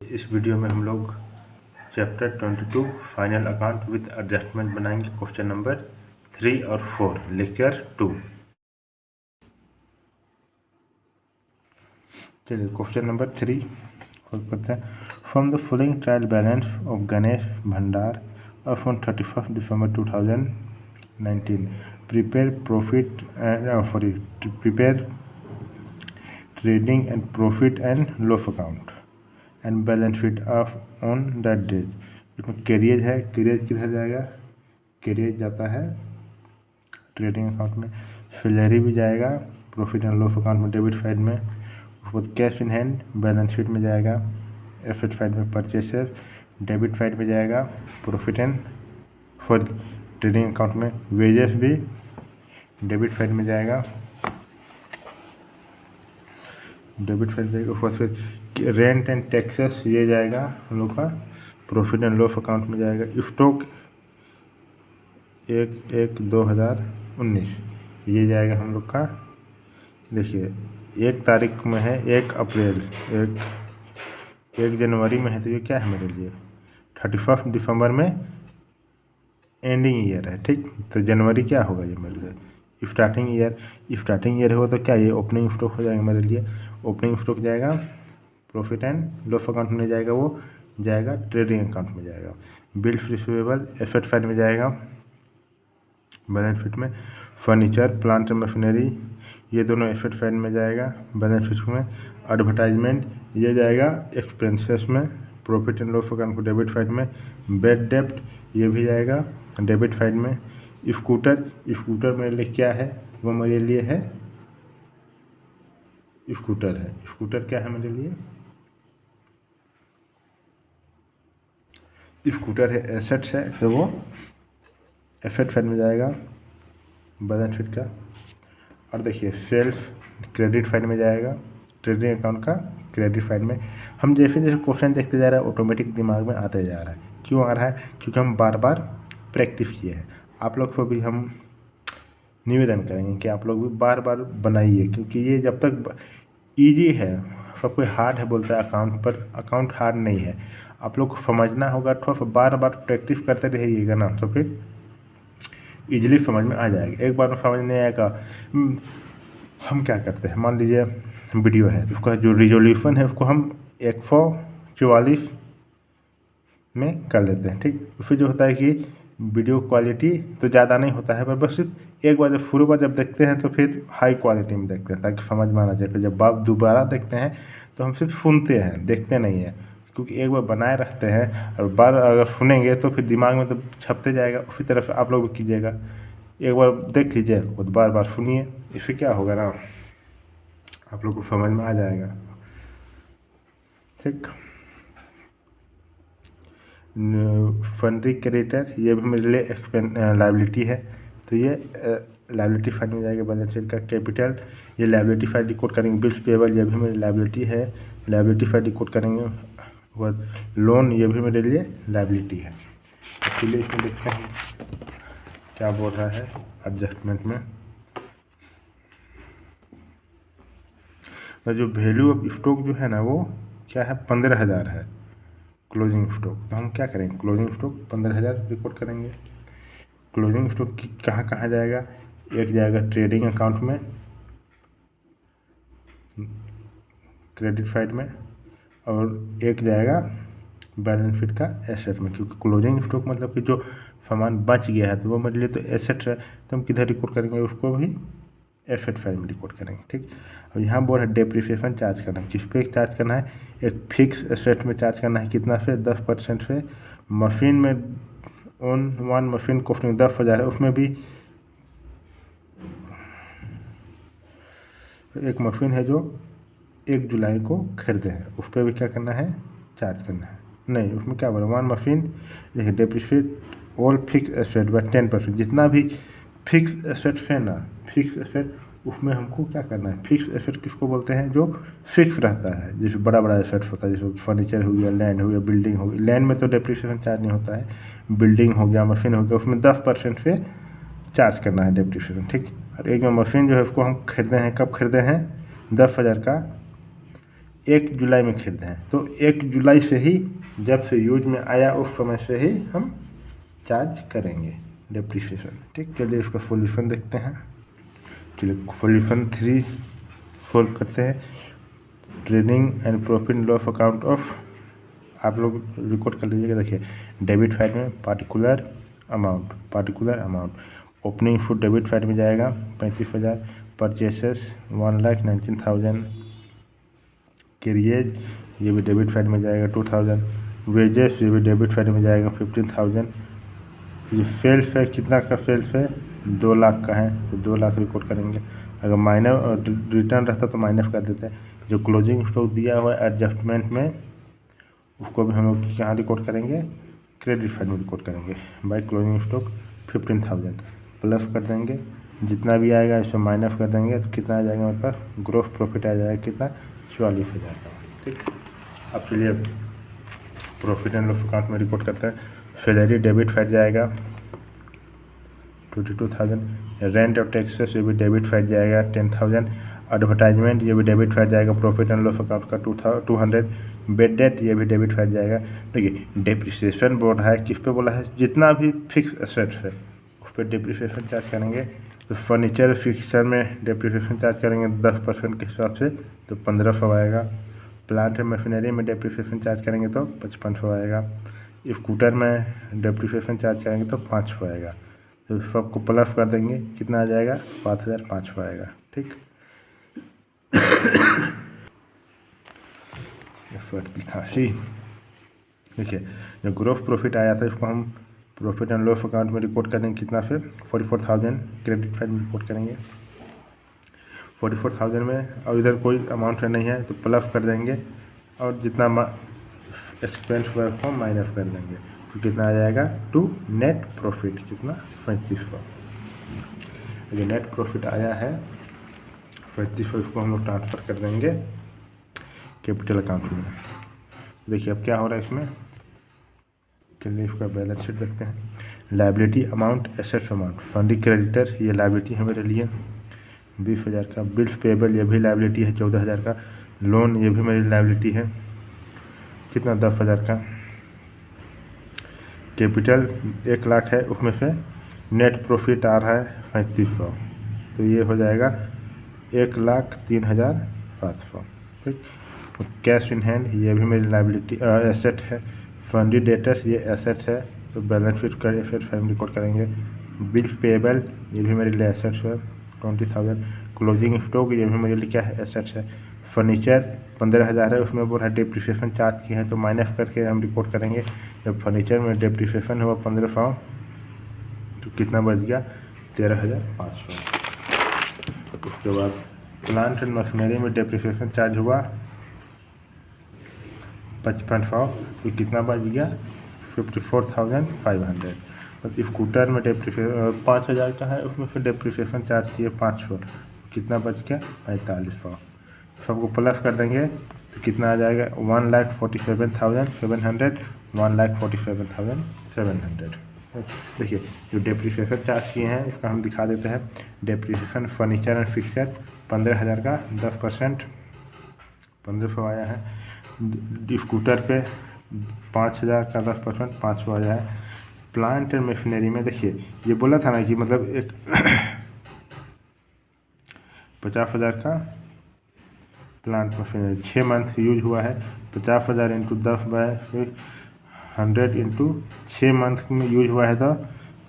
इस वीडियो में हम लोग chapter 22 final account with adjustment बनाएंगे। क्वेश्चन नंबर 3 और 4 लेक्चर 2। चलिए क्वेश्चन नंबर 3 करते हैं। From the following trial balance of Ganesh Bhandar of on 31 December 2019 prepare profit prepare trading and profit and loss account and balance sheet of on that date. इसमें carriage है, carriage किधर जाएगा? Carriage जाता है trading account में, salary भी जाएगा profit and loss account में डेबिट साइड में, उसके बाद cash in hand balance sheet में जाएगा, एसेट साइड में परचेसेस डेबिट साइड में जाएगा, profit and for trading account में वेजेस भी डेबिट साइड में जाएगा, डेबिट साइड जाएगा। फिर रेंट एंड टैक्सेस ये जाएगा हम लोग का प्रॉफिट एंड लॉस अकाउंट में जाएगा। स्टॉक 1/1/2019 ये जाएगा हम लोग का। देखिए 1 तारीख में है 1 अप्रैल, 1 जनवरी में है, तो ये क्या है मेरे लिए 31 दिसंबर में एंडिंग ईयर है। ठीक, तो जनवरी क्या होगा ये मेरे लिए स्टार्टिंग ईयर होगा, तो क्या ये ओपनिंग स्टॉक हो जाएगा मेरे लिए। ओपनिंग स्टॉक जाएगा प्रॉफिट एंड लॉस अकाउंट में जाएगा, वो जाएगा ट्रेडिंग अकाउंट में जाएगा। बिल्स रिसीवेबल एसेट साइड में जाएगा बैलेंस शीट में। फर्नीचर प्लांट एंड मशीनरी ये दोनों एसेट साइड में जाएगा बैलेंस शीट में। एडवर्टाइजमेंट ये जाएगा एक्सपेंसेस में प्रॉफिट एंड लॉस अकाउंट को डेबिट साइड में। बेड डेप्ट ये भी जाएगा डेबिट साइड में। स्कूटर मेरे लिए क्या है? वो मेरे लिए है स्कूटर है। स्कूटर क्या है मेरे लिए? स्कूटर है, एसेट्स है, तो वो एसेट साइड में जाएगा बैलेंस शीट का। और देखिए सेल्स क्रेडिट साइड में जाएगा ट्रेडिंग अकाउंट का क्रेडिट साइड में। हम जैसे जैसे क्वेश्चन देखते जा रहे हैं ऑटोमेटिक दिमाग में आते जा रहा है। क्यों आ रहा है? क्योंकि हम बार बार प्रैक्टिस किए हैं। आप लोग को भी हम निवेदन करेंगे कि आप लोग भी बार बार बनाइए, क्योंकि ये जब तक ईजी है, सब कोई हार्ड है बोलता है अकाउंट, पर अकाउंट हार्ड नहीं है। आप लोग को समझना होगा, थोड़ा सा बार बार प्रैक्टिस करते रहिएगा ना, तो फिर इजीली समझ में आ जाएगा। एक बार में समझ नहीं आएगा। हम क्या करते हैं, मान लीजिए वीडियो है, उसका जो रिजोल्यूशन है उसको हम 144 में कर लेते हैं। ठीक, उससे जो होता है कि वीडियो क्वालिटी तो ज़्यादा नहीं होता है, पर बस सिर्फ एक बार जब शुरू बार जब देखते हैं तो फिर हाई क्वालिटी में देखते हैं ताकि समझ में आना चाहिए। फिर जब आप दोबारा देखते हैं तो हम सिर्फ सुनते हैं, देखते नहीं हैं, क्योंकि एक बार बनाए रखते हैं और बार अगर सुनेंगे तो फिर दिमाग में तो छपते जाएगा। उसी तरह से आप लोग भी कीजिएगा, एक बार देख लीजिए और बार बार सुनिए। इससे क्या होगा ना, आप लोग को समझ में आ जाएगा। ठीक, फंड्री क्रेडिटर ये भी मेरे लिए लाइबिलिटी है, तो ये लाइबिलिटी फाइल में जाएगा बैलेंस शीट का। कैपिटल ये लाइबिलिटी फाइल डिकोड करेंगे। बिल्स पेबल ये भी मेरी लाइबिलिटी है, लाइबिलिटी फाइल डिकोड करेंगे। और लोन ये भी मेरे लिए लाइबिलिटी है। इसलिए इसमें देखते हैं क्या बोल रहा है एडजस्टमेंट में। तो जो वैल्यू ऑफ स्टॉक जो है ना वो क्या है 15,000 है क्लोजिंग स्टॉक। तो हम क्या करेंगे, क्लोजिंग स्टॉक 15,000 रिकॉर्ड करेंगे। क्लोजिंग स्टॉक की कहाँ जाएगा? एक जाएगा ट्रेडिंग अकाउंट में क्रेडिट साइड में, और एक जाएगा बैलेंस शीट का एसेट में, क्योंकि क्लोजिंग स्टॉक मतलब कि जो सामान बच गया है तो वो मेरे लिए तो एसेट है, तो हम किधर रिकॉर्ड करेंगे? उसको भी एसेट फाइल में रिकॉर्ड करेंगे। ठीक, और यहाँ बोल है डेप्रिसिएशन चार्ज करना है। किस पे चार्ज करना है? एक फिक्स एसेट में चार्ज करना है। कितना से? 10% से। मशीन में ऑन वन मशीन कॉस्टिंग 10,000 है, उसमें भी एक मशीन है जो 1 जुलाई को खरीदे हैं, उस पर भी क्या करना है? चार्ज करना है। नहीं, उसमें क्या बोला, वन मशीन देखिए depreciate all fix asset by 10%। जितना भी फिक्स एसेट है ना, फिक्स एसेट उसमें हमको क्या करना है? फिक्स एसेट किसको बोलते हैं? जो फिक्स रहता है, जैसे बड़ा बड़ा एसेट होता है, जैसे फर्नीचर हो गया, लैंड हो गया, बिल्डिंग हो गई। लैंड में तो डेप्रिसिएशन चार्ज नहीं होता है, बिल्डिंग हो गया, मशीन हो गया, उसमें 10% से चार्ज करना है डेप्रिसिएशन। ठीक, और एक जो मशीन जो है उसको हम खरीदे हैं, कब खरीदे हैं? 10,000 का 1 जुलाई में खरीदे हैं तो 1 जुलाई से ही, जब से यूज में आया उस समय से ही हम चार्ज करेंगे डेप्रिसिएशन। ठीक, चलिए इसका सॉल्यूशन देखते हैं। चलिए सॉल्यूशन 3 सोल्व करते हैं। Trading and profit loss account of, आप लोग रिकॉर्ड कर लीजिएगा। देखिए डेबिट साइड में particular amount, opening foot debit side में जाएगा 35,000, परचेसेस 1,19,000, कैरियज ये भी डेबिट साइड में जाएगा 2,000, वेजेस ये भी डेबिट साइड में जाएगा 15,000। ये सेल्स है, कितना का सेल्स है, 2 लाख का है तो 2 लाख रिकॉर्ड करेंगे। अगर माइनस रिटर्न रहता तो माइनस कर देते हैं। जो क्लोजिंग स्टॉक दिया हुआ है एडजस्टमेंट में, उसको भी हम लोग यहाँ रिकॉर्ड करेंगे, क्रेडिट साइड में रिकॉर्ड करेंगे। बाय क्लोजिंग स्टॉक 15,000 प्लस कर देंगे, जितना भी आएगा इसमें माइनस कर देंगे तो कितना आ जाएगा हमारे पास, ग्रॉस प्रॉफिट आ जाएगा कितना, 44,000 का। ठीक, अब चलिए प्रॉफिट एंड लॉस अकाउंट में रिकॉर्ड करते हैं। सैलरी डेबिट साइड जाएगा 22,000, रेंट और टैक्सेस ये भी डेबिट साइड जाएगा 10,000, एडवर्टाइजमेंट ये भी डेबिट साइड जाएगा प्रॉफिट एंड लॉस अकाउंट का 200, बेड डेट ये भी डेबिट साइड जाएगा। देखिए डेप्रिसिएशन बोल रहा है, किस पे बोला है, जितना भी फिक्स एसेट्स है उस पर डेप्रिसिएशन चार्ज करेंगे। तो फर्नीचर फिक्सचर में डेप्रिसिएशन चार्ज करेंगे 10% के हिसाब से तो 1,500 आएगा। प्लांट एंड मशीनरी में डेप्रिसिएशन चार्ज करेंगे तो 5500 आएगा। स्कूटर में डेप्रिसिएशन चार्ज करेंगे तो 500 आएगा। तो सबको प्लस कर देंगे, कितना आ जाएगा, 7,500 आएगा। ठीक, सर्दी खांसी। देखिए जो ग्रोथ प्रॉफिट आया था इसको हम प्रॉफिट एंड लॉस अकाउंट में रिपोर्ट करेंगे, कितना फिर 44,000 क्रेडिट साइड में रिपोर्ट करेंगे 44,000 में, और इधर कोई अमाउंट नहीं है तो प्लस कर देंगे, और जितना एक्सपेंस हुआ है उसको माइनस कर देंगे तो कितना आ जाएगा, टू नेट प्रॉफिट कितना, 3500। ये नेट प्रॉफिट आया है 3500, इसको हम लोग ट्रांसफ़र कर देंगे कैपिटल अकाउंट में। देखिए अब क्या हो रहा है इसमें, चलिए इसका बैलेंस शीट देखते हैं। Liability amount, assets amount, funding creditor ये लायबिलिटी है मेरे लिए 20,000 का, बिल्स पेबल ये भी लायबिलिटी है 14,000 का, लोन ये भी मेरी लायबिलिटी है कितना, 10,000 का, कैपिटल 1 लाख है, उसमें से नेट प्रॉफिट आ रहा है 3500 तो ये हो जाएगा 1,03,700। ठीक, कैश इन हैंड ये भी मेरी लायबिलिटी एसेट है, फंडी डेटर्स ये एसेट है तो बैलेंस शीट कर एसेट फैमिली रिकॉर्ड करेंगे। बिल्स पेबल ये भी मेरे लिए एसेट्स है 20,000, क्लोजिंग स्टॉक ये भी मेरे लिए क्या है, एसेट्स है। फर्नीचर 15,000 है, उसमें बोल रहा है डेप्रिसिएशन चार्ज किए हैं तो माइनस करके हम रिकॉर्ड करेंगे। जब फर्नीचर में डेप्रिसिएशन हुआ 1500 तो कितना बच गया, 13,500। उसके बाद प्लांट एंड मशीनरी में डेप्रिसिएशन चार्ज हुआ 5500 तो कितना बच गया, 54,500। तो स्कूटर में डेप्रिसिएशन 5,000 का है, उसमें से डेप्रिसिएशन चार्ज किए 500 कितना बच गया, 4500। सबको प्लस कर देंगे तो कितना आ जाएगा, 1,47,700, 1,47,700। देखिए जो डेप्रिसिएशन चार्ज किए हैं इसका हम दिखा देते हैं। डेप्रिसिएशन फर्नीचर एंड फिक्सर 15,000 का 10% 1,500 आया है। स्कूटर पे 5,000 का 10% 500 आया है। प्लांट एंड मशीनरी में देखिए ये बोला था ना कि मतलब एक 50,000 का प्लांट मशीनरी 6 मंथ यूज हुआ है, 50,000 इंटू 10/100 इंटू 6 मंथ में यूज हुआ है तो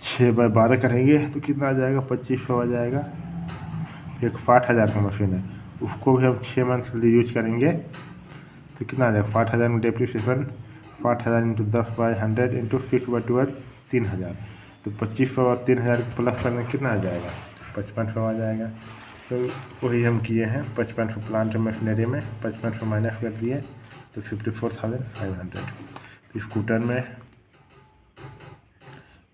6/12 करेंगे तो कितना आ जाएगा, 2,500 आ जाएगा। एक 60,000 का मशीन है उसको भी हम 6 मंथ के लिए यूज करेंगे तो कितना आ जाएगा, 60,000 में डेप्रिसिएशन 60,000 इंटू 10/100 इंटू 6/12 3,000 तो 2,500 और 3,000 प्लस करने कितना आ जाएगा, 5,500 आ जाएगा। तो वही हम किए हैं 5,500 प्लांट मशीनरी में 5,500 माइनस कर दिए तो 54,500। स्कूटर में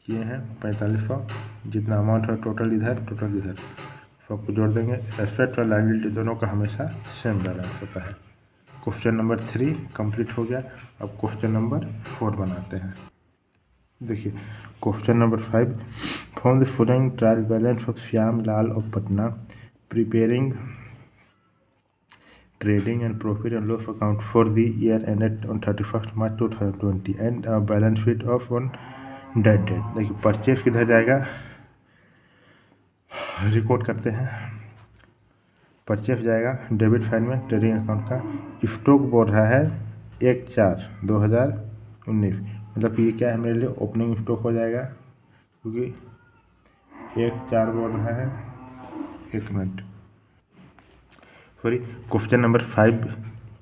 किए हैं 4,500, जितना अमाउंट है टोटल इधर सबको जोड़ देंगे। एसेट और लायबिलिटी दोनों का हमेशा सेम बैलेंस होता है। क्वेश्चन नंबर 3 कंप्लीट हो गया। अब क्वेश्चन नंबर 4 बनाते हैं। देखिए question number 5, from the following trial balance of Shyam Lal of Patna preparing trading and profit and loss account for the year ended on 31st March 2020 and a balance sheet of on that date। देखिए purchase किधर जाएगा, record करते हैं, purchase जाएगा debit file में trading account का। Stock बोल रहा है 1/4/2019, मतलब कि ये क्या है मेरे लिए ओपनिंग स्टॉक हो जाएगा, क्योंकि 1/4 बोल रहा है। एक मिनट, सॉरी, क्वेश्चन नंबर 5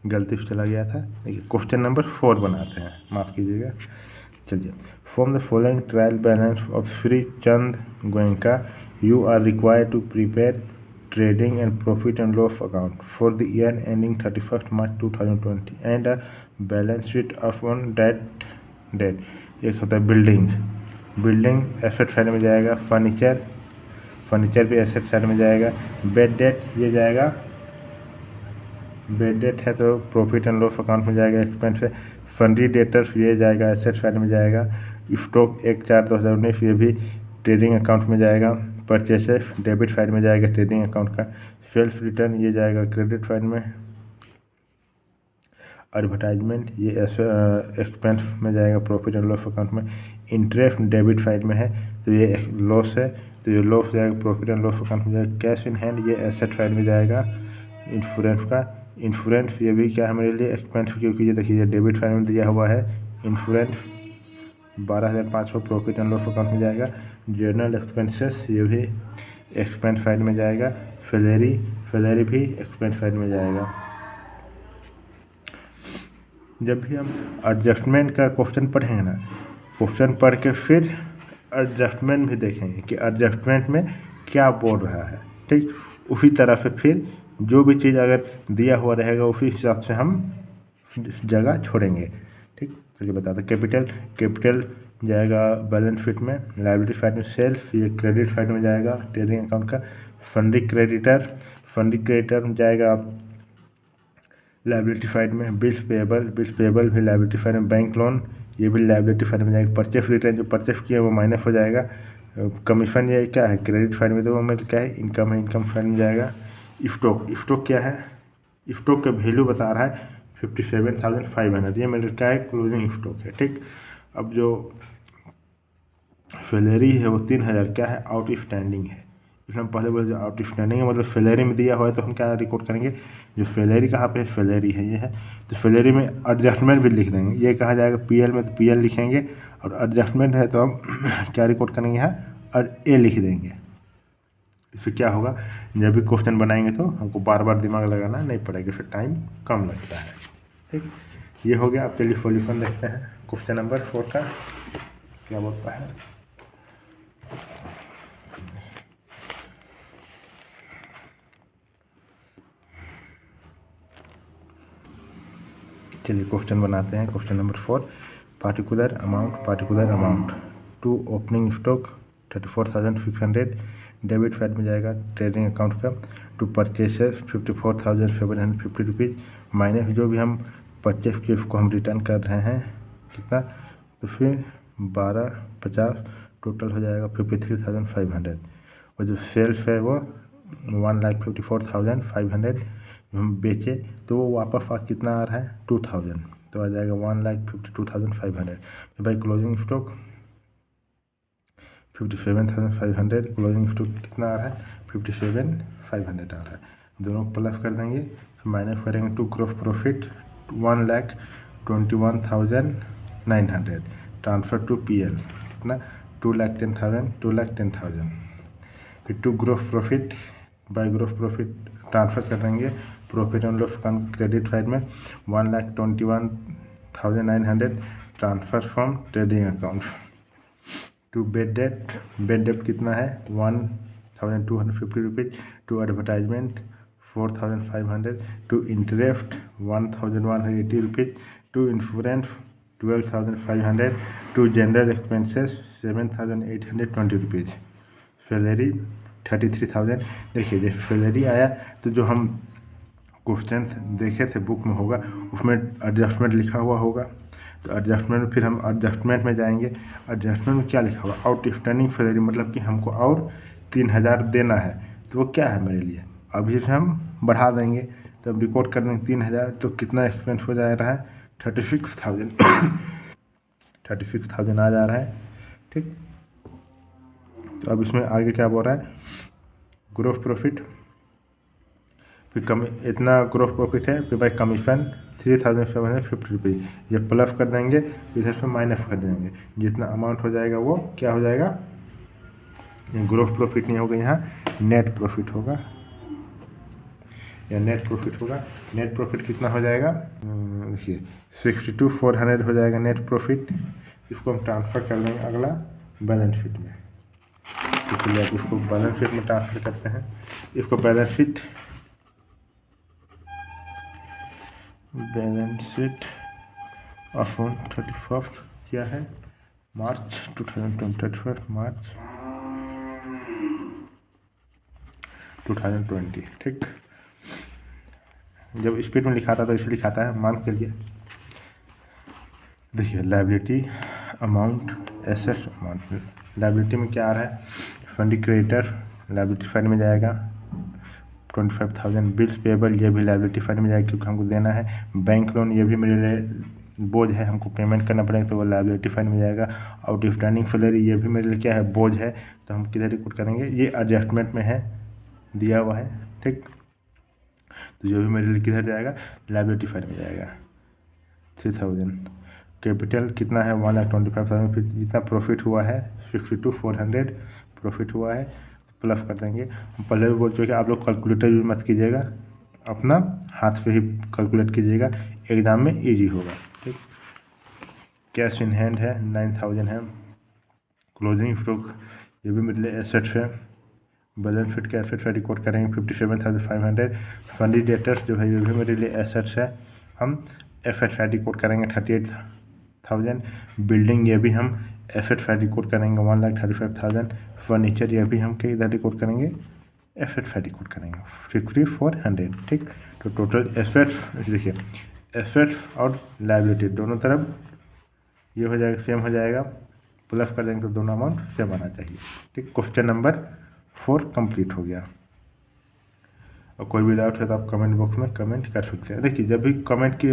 गलती से चला गया था। देखिए क्वेश्चन नंबर 4 बनाते हैं, माफ़ कीजिएगा। चलिए, from the following trial balance of Shri Chand Goenka you are required to prepare trading and profit and loss account for the year ending 31st March 2020 and a balance sheet of on date. एक होता है building asset side में जाएगा, furniture भी asset side में जाएगा, bed date ये जाएगा, बेड डेट है तो प्रॉफिट एंड लॉस अकाउंट में जाएगा, एक्सपेंस है। फंडी डेटर्स ये जाएगा एसेट साइड में जाएगा। स्टॉक 1/4/2019 ये भी ट्रेडिंग अकाउंट में जाएगा। परचेसेस डेबिट साइड में जाएगा ट्रेडिंग अकाउंट का। सेल्स रिटर्न ये जाएगा क्रेडिट साइड में। एडवर्टाइजमेंट ये एक्सपेंस में जाएगा प्रॉफिट एंड लॉस अकाउंट में। इंटरेस्ट डेबिट साइड में है तो ये लॉस है, तो ये लॉस जाएगा प्रॉफिट एंड लॉस अकाउंट में जाएगा। कैश इन हैंड ये एसेट साइड में जाएगा। इंश्योरेंस ये भी क्या है मेरे लिए एक्सपेंस, क्योंकि ये देखिए ये डेबिट साइड में दिया हुआ है। Insurance 12,500 profit and loss account में जाएगा। जनरल एक्सपेंसेस ये भी एक्सपेंस साइड में जाएगा। सैलरी भी एक्सपेंस साइड में जाएगा। जब भी हम एडजस्टमेंट का क्वेश्चन पढ़ेंगे ना, क्वेश्चन पढ़ के फिर एडजस्टमेंट भी देखेंगे कि एडजस्टमेंट में क्या बोल रहा है, ठीक। उसी तरह से फिर जो भी चीज़ अगर दिया हुआ रहेगा उसी हिसाब से हम जगह छोड़ेंगे, ठीक। चलिए बताते हैं। कैपिटल जाएगा बैलेंस शीट में। लायबिलिटी साइड में सेल्स ये क्रेडिट साइड में जाएगा ट्रेडिंग अकाउंट का। फंडी क्रेडिटर जाएगा लायबिलिटी साइड में। बिल्स पेबल भी लायबिलिटी साइड में। बैंक लोन ये भी लायबिलिटी साइड में जाएगा। परचेस रिटर्न जो परचेस किया वो माइनस हो जाएगा। कमीशन ये क्या है क्रेडिट साइड में, तो वो मेरे क्या है इनकम है, इनकम साइड में जाएगा। स्टॉक क्या है, स्टॉक का वैल्यू बता रहा है 57,500, ये मेरे क्या है क्लोजिंग स्टॉक है, ठीक। अब जो सैलरी है वो 3,000 क्या है आउटस्टैंडिंग है। इसमें पहले बोले जो आउटस्टैंडिंग है मतलब सैलरी में दिया हुआ है, तो हम क्या रिकॉर्ड करेंगे, जो सैलरी कहाँ पे सैलरी है ये है, तो सैलरी में एडजस्टमेंट भी लिख देंगे। ये कहा जाएगा पीएल में, तो पीएल लिखेंगे, और एडजस्टमेंट है तो हम क्या रिकॉर्ड करेंगे यहाँ और ए लिख देंगे। इससे क्या होगा, जब भी क्वेश्चन बनाएंगे तो हमको बार बार दिमाग लगाना नहीं पड़ेगा, फिर टाइम कम लगता है, ठीक। ये हो गया। अब चलिए सॉल्यूशन देखते हैं क्वेश्चन नंबर 4 का क्या बोलता है। चलिए क्वेश्चन बनाते हैं। Question number 4, particular amount to opening stock 34,600 debit side में जाएगा ट्रेडिंग अकाउंट का। टू परचेसेस 54,750 रुपीज़ माइनस जो भी हम परचेस किए उसको हम रिटर्न कर रहे हैं कितना, तो फिर 1250 टोटल हो जाएगा 53,500। और जो सेल्स है वो 1,54,500 हम बेचे तो वो वापस आ कितना आ रहा है 2,000, तो आ जाएगा 1,52,500। तो भाई क्लोजिंग स्टॉक 57,500, क्लोजिंग स्टॉक कितना आ रहा है 57,500 आ रहा है। दोनों प्लस कर देंगे, माइनस करेंगे to gross profit 1,21,900 transfer to PL कितना 2,10,000। फिर to gross profit by gross profit transfer कर देंगे profit and loss credit side में 1,21,900 transfer from trading account to bad debt कितना है 1,250 rupees. To advertisement 4,500। To interest 1,180 rupees. To insurance 12,500। To general expenses 7,820 rupees. Salary 33,000। देखिए जैसे salary आया तो जो हम क्वेश्चन देखे थे बुक में होगा उसमें एडजस्टमेंट लिखा हुआ होगा, तो एडजस्टमेंट में फिर हम एडजस्टमेंट में जाएंगे। एडजस्टमेंट में क्या लिखा हुआ आउटस्टैंडिंग सैलरी, मतलब कि हमको और 3,000 देना है, तो वो क्या है मेरे लिए अभी से हम बढ़ा देंगे, तो अब रिकॉर्ड कर देंगे 3000, तो कितना एक्सपेंस हो जा रहा है 36,000 36,000 आ जा रहा है। ठीक, तो अब इसमें आगे क्या बोल रहा है, ग्रोस प्रॉफिट, फिर कमी इतना ग्रोस प्रॉफिट है, फिर बाई कमीशन 3,750 रुपीज़, ये प्लस कर देंगे, इधर से माइनस कर देंगे, जितना अमाउंट हो जाएगा वो क्या हो जाएगा, ग्रोस प्रॉफिट नहीं होगा, यहाँ नेट प्रॉफिट होगा, या नेट प्रॉफिट होगा। नेट प्रॉफिट कितना हो जाएगा, देखिए 62,400 हो जाएगा नेट प्रॉफिट। इसको हम ट्रांसफ़र कर लेंगे अगला बैलेंस शीट में, इसलिए आप इसको बैलेंस शीट में ट्रांसफ़र करते हैं। इसको बैलेंस शीट ऑफ 31 क्या है, मार्च 2020, मार्च 2020। ठीक, जब स्पीड में लिखा था तो इसे लिखाता है, मान के लिए देखिए liability amount, assets amount. Liability में क्या आ रहा है, फंड क्रेडिटर लायबिलिटी फाइल में जाएगा 25,000, बिल्स पेबल ये भी लायबिलिटी फाइल में जाएगा क्योंकि हमको देना है। बैंक लोन ये भी मेरे लिए बोझ है, हमको पेमेंट करना पड़ेगा तो वो लायबिलिटी फाइल में जाएगा। आउटस्टैंडिंग सैलरी ये भी मेरे लिए क्या है, बोझ है, तो हम किधर रिकॉर्ड करेंगे, ये एडजस्टमेंट में है, दिया हुआ है। ठीक, तो जो भी मेरे लिए किधर जाएगा, लायबिलिटी फाइल में जाएगा 3,000। कैपिटल कितना है 1,25,000, फिर जितना प्रॉफिट हुआ है 62,400 प्रॉफिट हुआ है, प्लस कर देंगे। हम पहले भी बोल चुके आप लोग कैलकुलेटर यूज मत कीजिएगा, अपना हाथ पे ही कैलकुलेट कीजिएगा, एग्ज़ाम में इजी होगा। ठीक, कैश इन हैंड है 9,000 है। क्लोजिंग स्टॉक ये भी मेरे लिए एसेट्स है। बैलेंस शीट के एसेट्स रिकॉर्ड करेंगे 57,500। फंडी डेटर्स जो है ये भी मेरे लिए एसेट्स है, हम एसेट्स रिकॉर्ड करेंगे 38,000। बिल्डिंग ये भी हम एसेट्स रिकॉर्ड करेंगे 1,35,000। फर्नीचर ये भी हम के इधर रिकॉर्ड करेंगे, एसेट्स रिकॉर्ड करेंगे 54,100। ठीक, तो टोटल एसेट्स देखिए, एसेट्स और लायबिलिटी दोनों तरफ ये हो जाएगा, सेम हो जाएगा, प्लस कर देंगे तो दोनों अमाउंट सेम आना चाहिए। ठीक, क्वेश्चन नंबर 4 कंप्लीट हो गया। और कोई भी डाउट है तो आप कमेंट बॉक्स में कमेंट कर सकते हैं। देखिए जब भी कमेंट की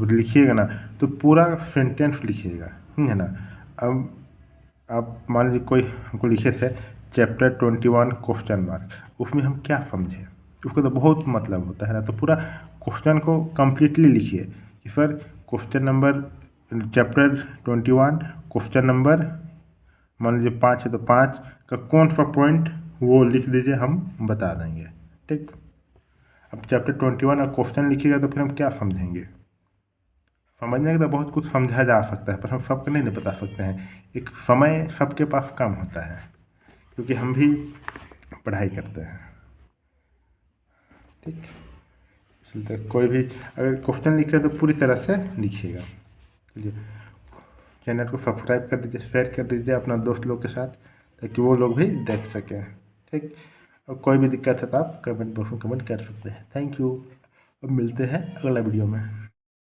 लिखिएगा ना तो पूरा सेंटेंस लिखिएगा, है ना। अब आप मान लीजिए कोई हमको लिखे थे चैप्टर 21 क्वेश्चन मार्क, उसमें हम क्या समझे, उसका तो बहुत मतलब होता है ना, तो पूरा क्वेश्चन को कम्प्लीटली लिखिए कि sir question number chapter 21 question number मान लीजिए 5 है तो 5 का कौन सा पॉइंट वो लिख दीजिए, हम बता देंगे। ठीक, अब चैप्टर 21 का क्वेश्चन लिखिएगा तो फिर हम क्या समझेंगे, समझने का तो बहुत कुछ समझा जा सकता है पर हम सबको नहीं बता सकते हैं। एक समय सबके पास कम होता है क्योंकि हम भी पढ़ाई करते हैं। ठीक, इसलिए कोई भी अगर क्वेश्चन लिख रहे हैं तो पूरी तरह से लिखिएगा। चलिए, चैनल को सब्सक्राइब कर दीजिए, शेयर कर दीजिए अपना दोस्त लोग के साथ ताकि वो लोग भी देख सकें। ठीक, और कोई भी दिक्कत है तो आप कमेंट बॉक्स में कमेंट कर सकते हैं। थैंक यू, अब मिलते हैं अगला वीडियो में।